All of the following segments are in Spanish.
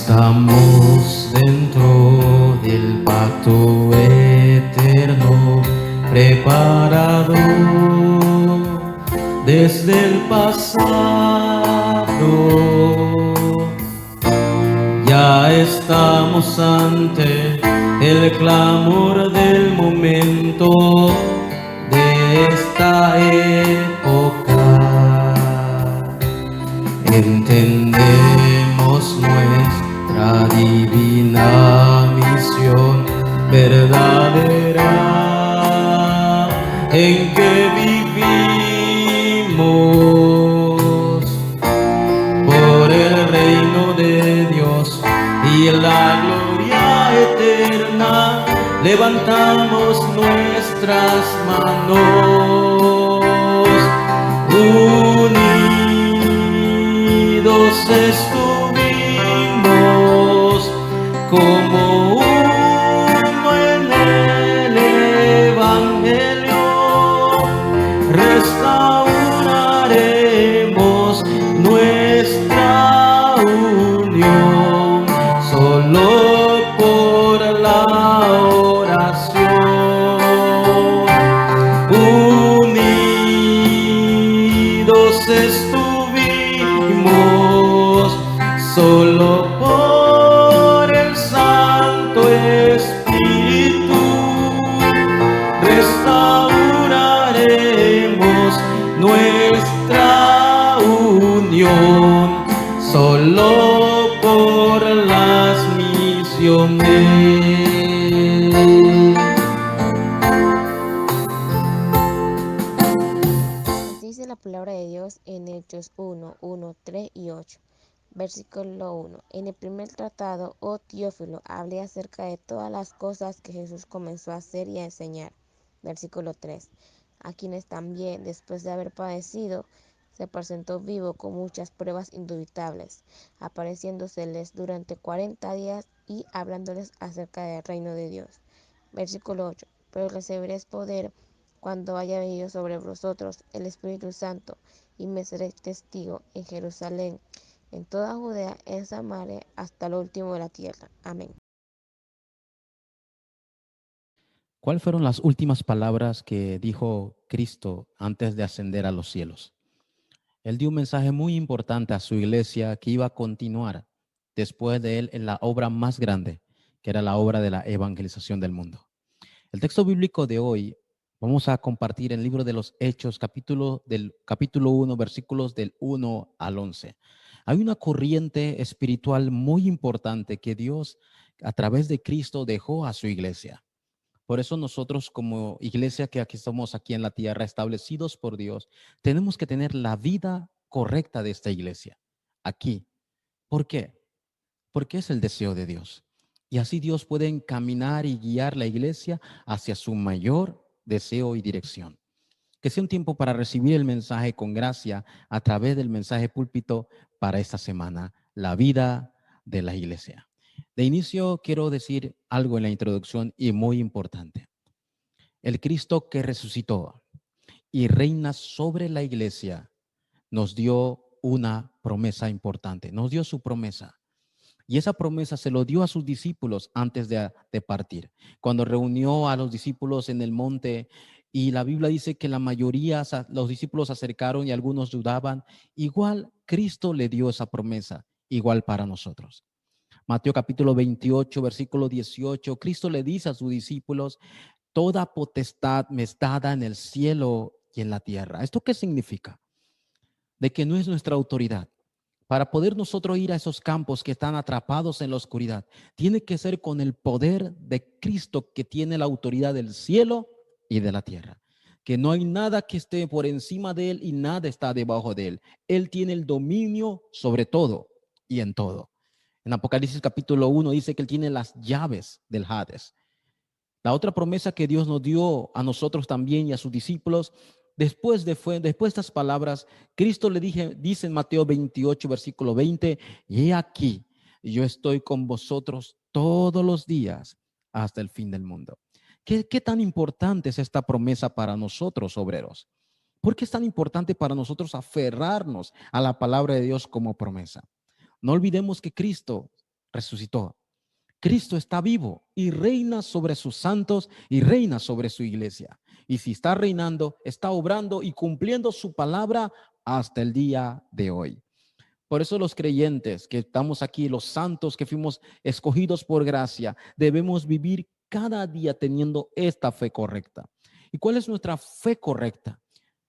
Estamos dentro del pacto eterno preparado desde el pasado. Ya estamos ante el clamor del momento de esta época. Entendemos nuestra divina misión verdadera en que vivimos por el reino de Dios y la gloria eterna. Levantamos nuestras manos, unidos estuvimos como uno en el Evangelio. Restauraremos nuestra unión solo por la oración. Unidos estuvimos solo por el Santo Espíritu. Restauraremos nuestra unión solo por las misiones. Dice la palabra de Dios en Hechos 1, 1, 3 y 8. Versículo 1. En el primer tratado, oh Teófilo, hablé acerca de todas las cosas que Jesús comenzó a hacer y a enseñar. Versículo 3. A quienes también, después de haber padecido, se presentó vivo con muchas pruebas indubitables, apareciéndoseles durante 40 días y hablándoles acerca del reino de Dios. Versículo 8. Pero recibiréis poder cuando haya venido sobre vosotros el Espíritu Santo, y me seréis testigo en Jerusalén, en toda Judea, en Samaria, hasta lo último de la tierra. Amén. ¿Cuáles fueron las últimas palabras que dijo Cristo antes de ascender a los cielos? Él dio un mensaje muy importante a su iglesia que iba a continuar después de él en la obra más grande, que era la obra de la evangelización del mundo. El texto bíblico de hoy vamos a compartir en el libro de los Hechos, capítulo 1, versículos del 1 al 11. Hay una corriente espiritual muy importante que Dios, a través de Cristo, dejó a su iglesia. Por eso nosotros como iglesia que aquí estamos aquí en la tierra, establecidos por Dios, tenemos que tener la vida correcta de esta iglesia, aquí. ¿Por qué? Porque es el deseo de Dios. Y así Dios puede encaminar y guiar la iglesia hacia su mayor deseo y dirección. Que sea un tiempo para recibir el mensaje con gracia a través del mensaje púlpito para esta semana, la vida de la iglesia. De inicio quiero decir algo en la introducción y muy importante. El Cristo que resucitó y reina sobre la iglesia nos dio una promesa importante, nos dio su promesa. Y esa promesa se lo dio a sus discípulos antes de partir. Cuando reunió a los discípulos en el monte, y la Biblia dice que la mayoría, los discípulos se acercaron y algunos dudaban, igual Cristo le dio esa promesa, igual para nosotros. Mateo capítulo 28, versículo 18, Cristo le dice a sus discípulos, toda potestad me es dada en el cielo y en la tierra. ¿Esto qué significa? De que no es nuestra autoridad. Para poder nosotros ir a esos campos que están atrapados en la oscuridad, tiene que ser con el poder de Cristo que tiene la autoridad del cielo y de la tierra. Que no hay nada que esté por encima de él y nada está debajo de él. Él tiene el dominio sobre todo y en todo. En Apocalipsis capítulo 1 dice que él tiene las llaves del Hades. La otra promesa que Dios nos dio a nosotros también y a sus discípulos, después de estas palabras, Cristo le dice en Mateo 28, versículo 20, y he aquí, yo estoy con vosotros todos los días hasta el fin del mundo. ¿Qué tan importante es esta promesa para nosotros, obreros? ¿Por qué es tan importante para nosotros aferrarnos a la palabra de Dios como promesa? No olvidemos que Cristo resucitó. Cristo está vivo y reina sobre sus santos y reina sobre su iglesia. Y si está reinando, está obrando y cumpliendo su palabra hasta el día de hoy. Por eso los creyentes que estamos aquí, los santos que fuimos escogidos por gracia, debemos vivir cada día teniendo esta fe correcta. ¿Y cuál es nuestra fe correcta?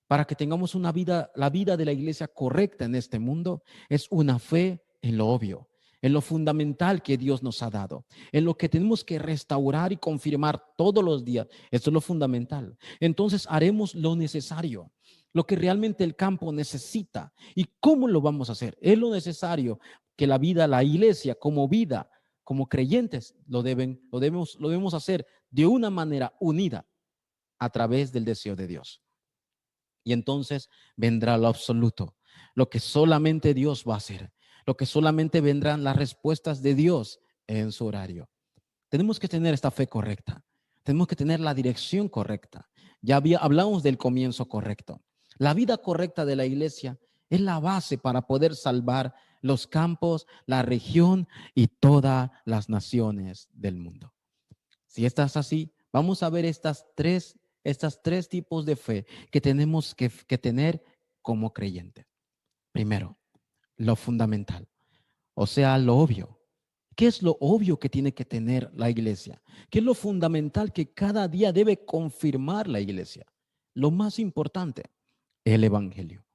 Para que tengamos una vida, la vida de la iglesia correcta en este mundo, es una fe en lo obvio, en lo fundamental que Dios nos ha dado, en lo que tenemos que restaurar y confirmar todos los días. Esto es lo fundamental. Entonces haremos lo necesario, lo que realmente el campo necesita. ¿Y cómo lo vamos a hacer? Es lo necesario que la vida, la iglesia como vida, como creyentes, lo debemos hacer de una manera unida a través del deseo de Dios. Y entonces vendrá lo absoluto, lo que solamente Dios va a hacer, lo que solamente vendrán las respuestas de Dios en su horario. Tenemos que tener esta fe correcta, tenemos que tener la dirección correcta. Hablamos del comienzo correcto. La vida correcta de la iglesia es la base para poder salvar los campos, la región y todas las naciones del mundo. Si estás así, vamos a ver estas tres tipos de fe que tenemos que tener como creyentes. Primero, lo fundamental, o sea, lo obvio. ¿Qué es lo obvio que tiene que tener la iglesia? ¿Qué es lo fundamental que cada día debe confirmar la iglesia? Lo más importante, el evangelio.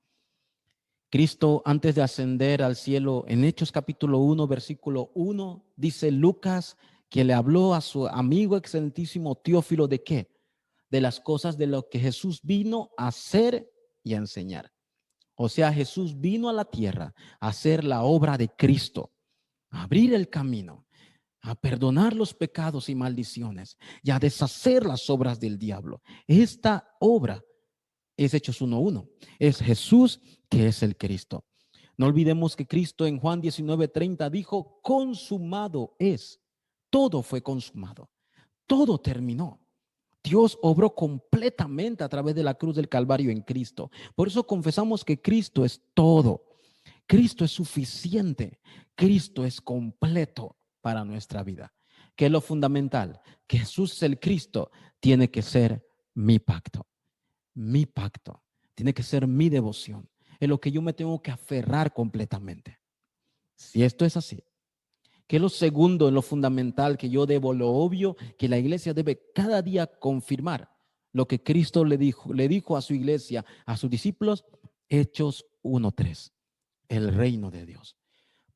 Cristo, antes de ascender al cielo, en Hechos capítulo 1, versículo 1, dice Lucas que le habló a su amigo excelentísimo Teófilo ¿de qué? De las cosas de lo que Jesús vino a hacer y a enseñar. O sea, Jesús vino a la tierra a hacer la obra de Cristo, a abrir el camino, a perdonar los pecados y maldiciones y a deshacer las obras del diablo. Esta obra es Hechos 1:1. Es Jesús que es el Cristo. No olvidemos que Cristo en Juan 19:30 dijo, consumado es. Todo fue consumado. Todo terminó. Dios obró completamente a través de la cruz del Calvario en Cristo. Por eso confesamos que Cristo es todo. Cristo es suficiente. Cristo es completo para nuestra vida. ¿Qué es lo fundamental? Que Jesús es el Cristo. Tiene que ser mi pacto. Mi pacto. Tiene que ser mi devoción. Es lo que yo me tengo que aferrar completamente. Si esto es así, ¿qué es lo segundo en lo fundamental que yo debo, lo obvio, que la iglesia debe cada día confirmar? Lo que Cristo le dijo a su iglesia, a sus discípulos, Hechos 1:3, el reino de Dios.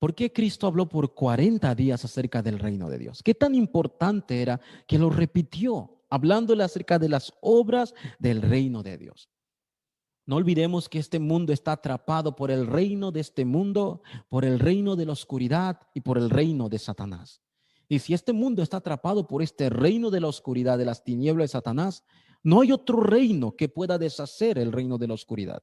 ¿Por qué Cristo habló por 40 días acerca del reino de Dios? ¿Qué tan importante era que lo repitió, hablándole acerca de las obras del reino de Dios? No olvidemos que este mundo está atrapado por el reino de este mundo, por el reino de la oscuridad y por el reino de Satanás. Y si este mundo está atrapado por este reino de la oscuridad, de las tinieblas de Satanás, no hay otro reino que pueda deshacer el reino de la oscuridad.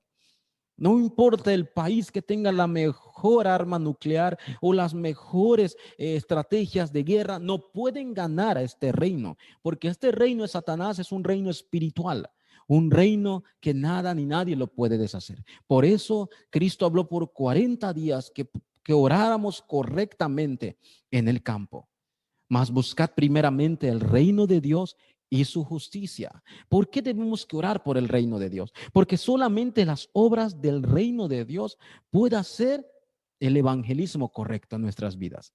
No importa el país que tenga la mejor arma nuclear o las mejores estrategias de guerra, no pueden ganar a este reino, porque este reino de Satanás es un reino espiritual. Un reino que nada ni nadie lo puede deshacer. Por eso Cristo habló por 40 días que oráramos correctamente en el campo. Mas buscad primeramente el reino de Dios y su justicia. ¿Por qué debemos que orar por el reino de Dios? Porque solamente las obras del reino de Dios pueden hacer el evangelismo correcto en nuestras vidas.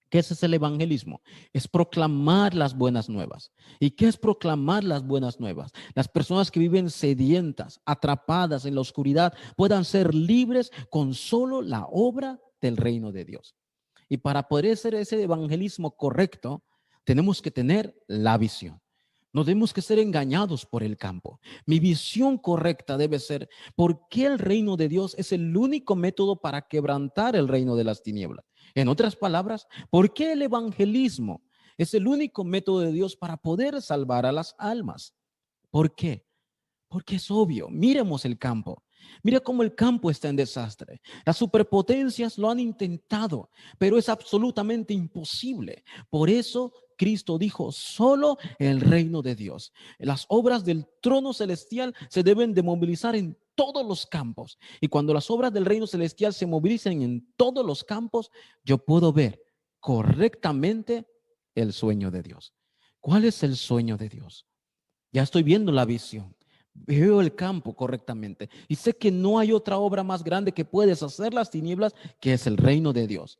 ¿Qué es el evangelismo? Es proclamar las buenas nuevas. ¿Y qué es proclamar las buenas nuevas? Las personas que viven sedientas, atrapadas en la oscuridad, puedan ser libres con solo la obra del reino de Dios. Y para poder hacer ese evangelismo correcto, tenemos que tener la visión. No tenemos que ser engañados por el campo. Mi visión correcta debe ser, ¿por qué el reino de Dios es el único método para quebrantar el reino de las tinieblas? En otras palabras, ¿por qué el evangelismo es el único método de Dios para poder salvar a las almas? ¿Por qué? Porque es obvio. Miremos el campo. Mira cómo el campo está en desastre. Las superpotencias lo han intentado, pero es absolutamente imposible. Por eso Cristo dijo, solo el reino de Dios. Las obras del trono celestial se deben de movilizar en todos los campos. Y cuando las obras del reino celestial se movilicen en todos los campos, yo puedo ver correctamente el sueño de Dios. ¿Cuál es el sueño de Dios? Ya estoy viendo la visión. Veo el campo correctamente y sé que no hay otra obra más grande que puede deshacer las tinieblas, que es el reino de Dios.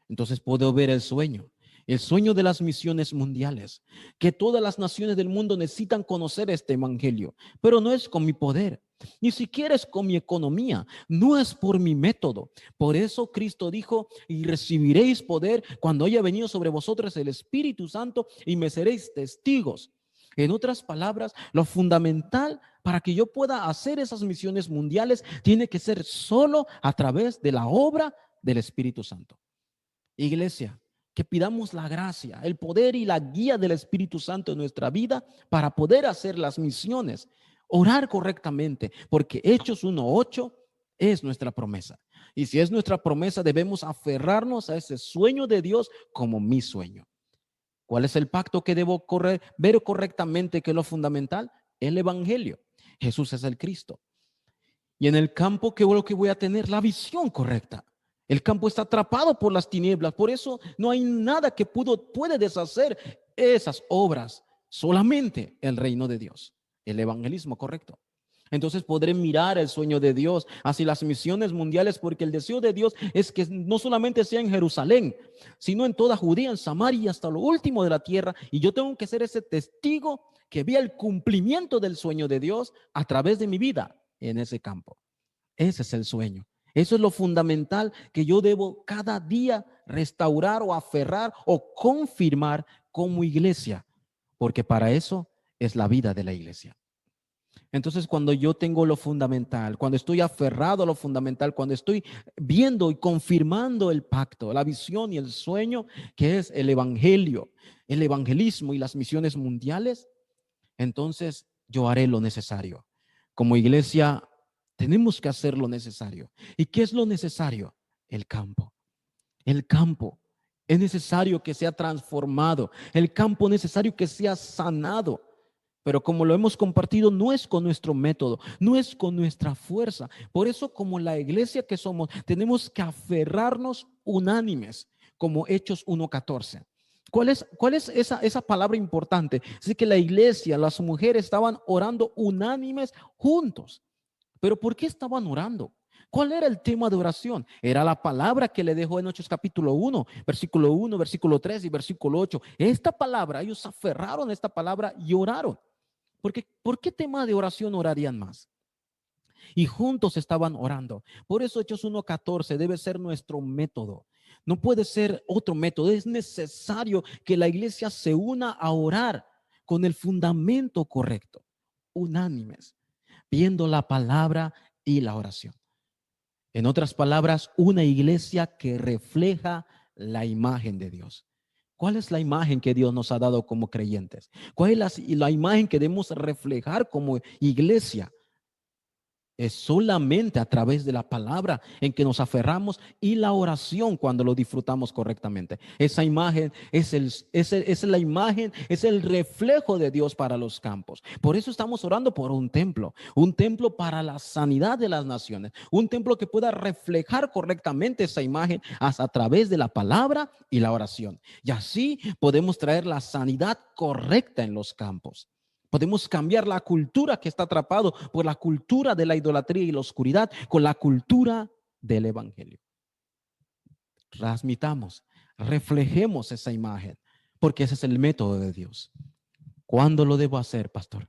Entonces puedo ver el sueño de las misiones mundiales, que todas las naciones del mundo necesitan conocer este evangelio, pero no es con mi poder, ni siquiera es con mi economía, no es por mi método. Por eso Cristo dijo: y recibiréis poder cuando haya venido sobre vosotros el Espíritu Santo, y me seréis testigos. En otras palabras, lo fundamental para que yo pueda hacer esas misiones mundiales tiene que ser solo a través de la obra del Espíritu Santo. Iglesia, que pidamos la gracia, el poder y la guía del Espíritu Santo en nuestra vida para poder hacer las misiones, orar correctamente, porque Hechos 1:8 es nuestra promesa. Y si es nuestra promesa, debemos aferrarnos a ese sueño de Dios como mi sueño. ¿Cuál es el pacto que debo ver correctamente, que es lo fundamental? El evangelio. Jesús es el Cristo. Y en el campo, ¿qué es lo que voy a tener? La visión correcta. El campo está atrapado por las tinieblas. Por eso no hay nada que puede deshacer esas obras. Solamente el reino de Dios, el evangelismo correcto. Entonces podré mirar el sueño de Dios hacia las misiones mundiales, porque el deseo de Dios es que no solamente sea en Jerusalén, sino en toda Judea, en Samaria, hasta lo último de la tierra. Y yo tengo que ser ese testigo que vea el cumplimiento del sueño de Dios a través de mi vida en ese campo. Ese es el sueño. Eso es lo fundamental que yo debo cada día restaurar o aferrar o confirmar como iglesia, porque para eso es la vida de la iglesia. Entonces, cuando yo tengo lo fundamental, cuando estoy aferrado a lo fundamental, cuando estoy viendo y confirmando el pacto, la visión y el sueño, que es el evangelio, el evangelismo y las misiones mundiales, entonces yo haré lo necesario. Como iglesia tenemos que hacer lo necesario. ¿Y qué es lo necesario? El campo. El campo es necesario que sea transformado. El campo es necesario que sea sanado. Pero como lo hemos compartido, no es con nuestro método, no es con nuestra fuerza. Por eso, como la iglesia que somos, tenemos que aferrarnos unánimes, como Hechos 1:14. ¿Cuál es esa palabra importante? Así que la iglesia, las mujeres estaban orando unánimes juntos. ¿Pero por qué estaban orando? ¿Cuál era el tema de oración? Era la palabra que le dejó en Hechos capítulo 1, versículo 1, versículo 3 y versículo 8. Esta palabra, ellos aferraron a esta palabra y oraron. ¿Por qué tema de oración orarían más? Y juntos estaban orando. Por eso Hechos 1:14 debe ser nuestro método. No puede ser otro método. Es necesario que la iglesia se una a orar con el fundamento correcto, unánimes, viendo la palabra y la oración. En otras palabras, una iglesia que refleja la imagen de Dios. ¿Cuál es la imagen que Dios nos ha dado como creyentes? ¿Cuál es la imagen que debemos reflejar como iglesia? Es solamente a través de la palabra en que nos aferramos y la oración cuando lo disfrutamos correctamente. Esa imagen es la imagen, es el reflejo de Dios para los campos. Por eso estamos orando por un templo para la sanidad de las naciones, un templo que pueda reflejar correctamente esa imagen a través de la palabra y la oración. Y así podemos traer la sanidad correcta en los campos. Podemos cambiar la cultura que está atrapado por la cultura de la idolatría y la oscuridad con la cultura del evangelio. Transmitamos, reflejemos esa imagen, porque ese es el método de Dios. ¿Cuándo lo debo hacer, pastor?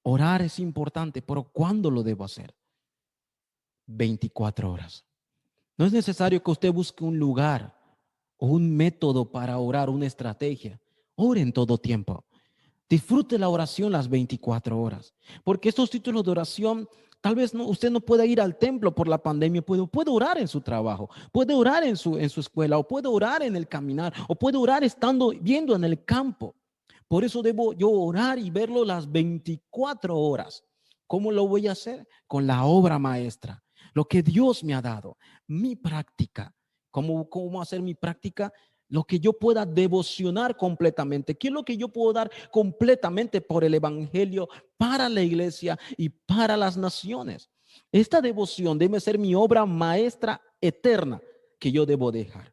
Orar es importante, pero ¿cuándo lo debo hacer? 24 horas. No es necesario que usted busque un lugar o un método para orar, una estrategia. Ore en todo tiempo. Disfrute la oración las 24 horas, porque estos títulos de oración, tal vez usted no pueda ir al templo por la pandemia, puede orar en su trabajo, puede orar en su escuela, o puede orar en el caminar, o puede orar viendo en el campo. Por eso debo yo orar y verlo las 24 horas. ¿Cómo lo voy a hacer? Con la obra maestra, lo que Dios me ha dado, mi práctica. ¿Cómo hacer mi práctica? Lo que yo pueda devocionar completamente. ¿Qué es lo que yo puedo dar completamente por el evangelio para la iglesia y para las naciones? Esta devoción debe ser mi obra maestra eterna que yo debo dejar.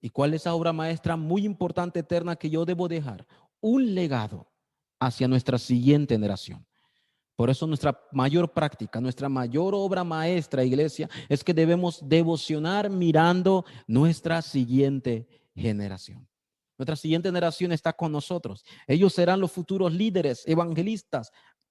¿Y cuál es esa obra maestra muy importante, eterna, que yo debo dejar? Un legado hacia nuestra siguiente generación. Por eso nuestra mayor práctica, nuestra mayor obra maestra, iglesia, es que debemos devocionar mirando nuestra siguiente generación. Nuestra siguiente generación está con nosotros. Ellos serán los futuros líderes, evangelistas,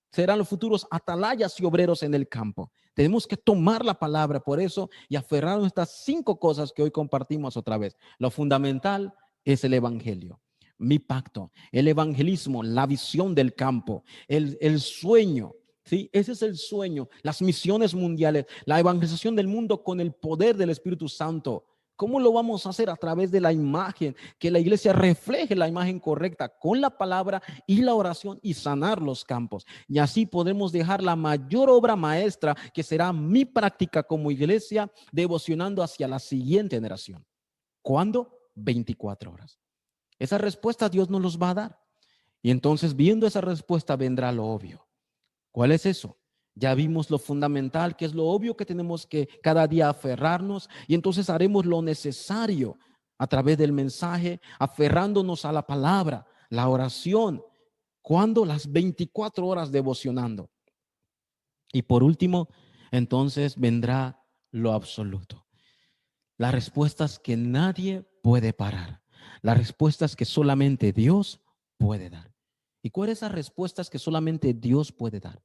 serán los futuros atalayas y obreros en el campo. Tenemos que tomar la palabra por eso y aferrar a estas 5 cosas que hoy compartimos otra vez. Lo fundamental es el evangelio, mi pacto, el evangelismo, la visión del campo, el sueño. Sí, ese es el sueño, las misiones mundiales, la evangelización del mundo con el poder del Espíritu Santo. ¿Cómo lo vamos a hacer? A través de la imagen, que la iglesia refleje la imagen correcta con la palabra y la oración y sanar los campos. Y así podremos dejar la mayor obra maestra, que será mi práctica como iglesia, devocionando hacia la siguiente generación. ¿Cuándo? 24 horas. Esa respuesta Dios nos los va a dar. Y entonces, viendo esa respuesta, vendrá lo obvio. ¿Cuál es eso? Ya vimos lo fundamental, que es lo obvio, que tenemos que cada día aferrarnos, y entonces haremos lo necesario a través del mensaje, aferrándonos a la palabra, la oración, cuando las 24 horas devocionando. Y por último, entonces vendrá lo absoluto. Las respuestas que nadie puede parar, las respuestas que solamente Dios puede dar. ¿Y cuáles son esas respuestas que solamente Dios puede dar?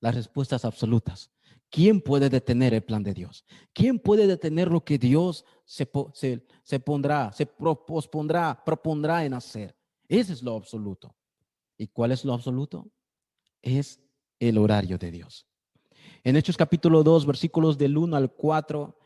Las respuestas absolutas. ¿Quién puede detener el plan de Dios? ¿Quién puede detener lo que Dios propondrá en hacer? Ese es lo absoluto. ¿Y cuál es lo absoluto? Es el horario de Dios. En Hechos capítulo 2, versículos del 1 al 4,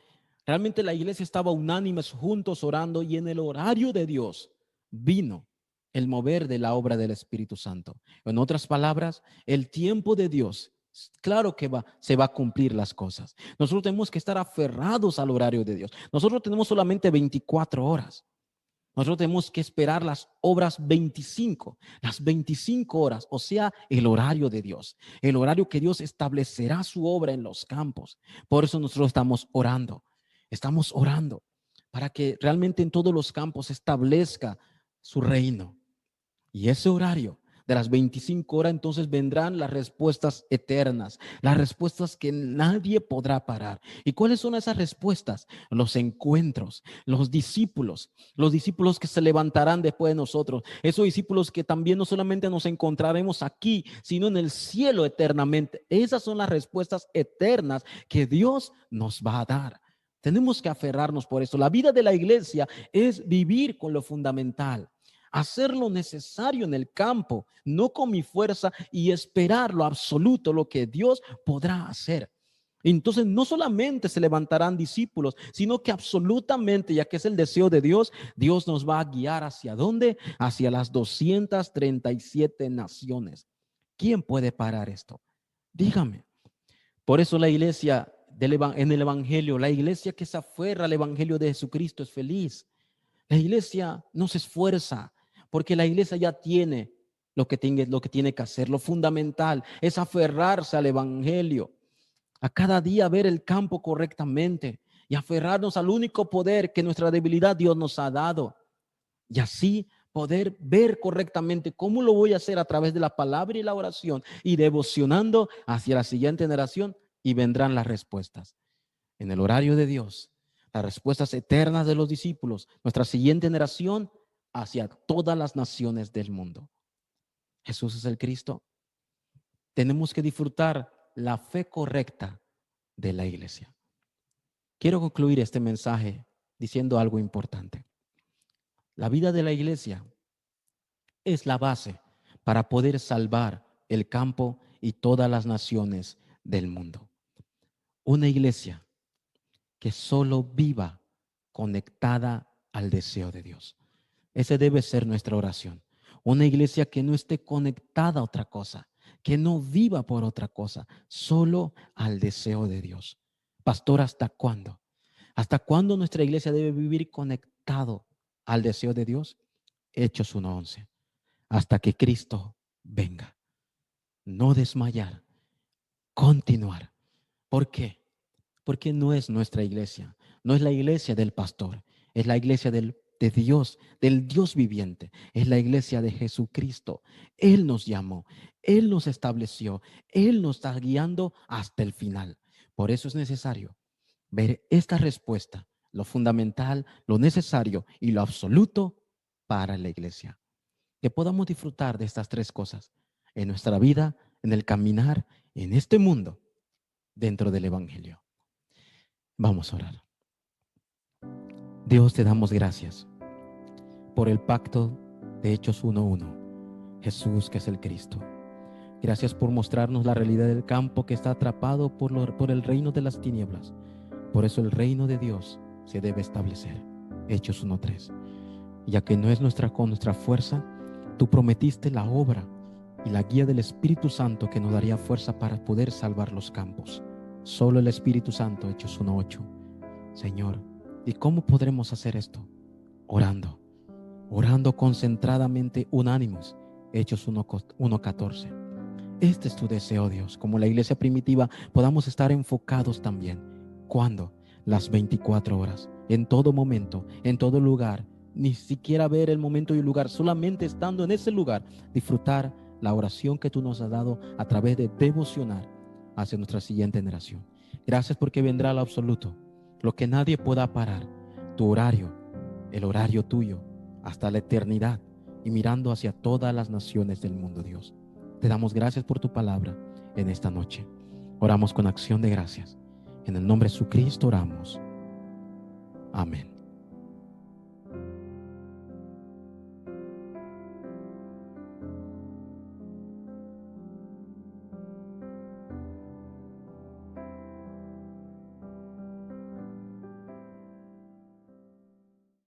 realmente la iglesia estaba unánimes juntos orando, y en el horario de Dios vino el mover de la obra del Espíritu Santo. En otras palabras, el tiempo de Dios, claro que se va a cumplir las cosas. Nosotros tenemos que estar aferrados al horario de Dios. Nosotros tenemos solamente 24 horas. Nosotros tenemos que esperar las obras 25, las 25 horas, o sea, el horario de Dios, el horario que Dios establecerá su obra en los campos. Por eso nosotros estamos orando para que realmente en todos los campos establezca su reino. Y ese horario de las 25 horas, entonces vendrán las respuestas eternas, las respuestas que nadie podrá parar. ¿Y cuáles son esas respuestas? Los encuentros, los discípulos que se levantarán después de nosotros, esos discípulos que también no solamente nos encontraremos aquí, sino en el cielo eternamente. Esas son las respuestas eternas que Dios nos va a dar. Tenemos que aferrarnos por eso. La vida de la iglesia es vivir con lo fundamental, hacer lo necesario en el campo, no con mi fuerza, y esperar lo absoluto, lo que Dios podrá hacer. Entonces no solamente se levantarán discípulos, sino que absolutamente, ya que es el deseo de Dios, Dios nos va a guiar ¿hacia dónde? Hacia las 237 naciones. ¿Quién puede parar esto? Dígame. Por eso la iglesia en el evangelio, la iglesia que se aferra al evangelio de Jesucristo es feliz. La iglesia no se esfuerza, porque la iglesia ya tiene lo que tiene que hacer. Lo fundamental es aferrarse al evangelio, a cada día ver el campo correctamente y aferrarnos al único poder que nuestra debilidad Dios nos ha dado. Y así poder ver correctamente cómo lo voy a hacer a través de la palabra y la oración, y devocionando hacia la siguiente generación, y vendrán las respuestas en el horario de Dios, las respuestas eternas de los discípulos, nuestra siguiente generación, hacia todas las naciones del mundo. Jesús es el Cristo. Tenemos que disfrutar la fe correcta de la iglesia. Quiero concluir este mensaje diciendo algo importante. La vida de la iglesia es la base para poder salvar el campo y todas las naciones del mundo. Una iglesia que solo viva conectada al deseo de Dios. Ese debe ser nuestra oración. Una iglesia que no esté conectada a otra cosa, que no viva por otra cosa, solo al deseo de Dios. Pastor, ¿hasta cuándo? ¿Hasta cuándo nuestra iglesia debe vivir conectado al deseo de Dios? Hechos 1:11. Hasta que Cristo venga. No desmayar, continuar. ¿Por qué? Porque no es nuestra iglesia, no es la iglesia del pastor, Es la iglesia de Dios, del Dios viviente. Es la iglesia de Jesucristo. Él nos llamó, Él nos estableció, Él nos está guiando hasta el final. Por eso es necesario ver esta respuesta, lo fundamental, lo necesario y lo absoluto para la iglesia. Que podamos disfrutar de estas tres cosas en nuestra vida, en el caminar, en este mundo, dentro del Evangelio. Vamos a orar. Dios, te damos gracias por el pacto de Hechos 1:1. Jesús, que es el Cristo. Gracias por mostrarnos la realidad del campo que está atrapado por el reino de las tinieblas. Por eso el reino de Dios se debe establecer. Hechos 1:3. Ya que no es con nuestra fuerza, tú prometiste la obra y la guía del Espíritu Santo que nos daría fuerza para poder salvar los campos. Solo el Espíritu Santo, Hechos 1:8. Señor, ¿y cómo podremos hacer esto? Orando concentradamente, unánimos. Hechos 1:14. Este es tu deseo, Dios. Como la iglesia primitiva, podamos estar enfocados también. ¿Cuándo? Las 24 horas, en todo momento, en todo lugar. Ni siquiera ver el momento y el lugar, solamente estando en ese lugar, disfrutar la oración que tú nos has dado a través de devocionar hacia nuestra siguiente generación. Gracias porque vendrá lo absoluto, lo que nadie pueda parar, tu horario, el horario tuyo, hasta la eternidad, y mirando hacia todas las naciones del mundo, Dios. Te damos gracias por tu palabra en esta noche. Oramos con acción de gracias. En el nombre de Jesucristo oramos. Amén.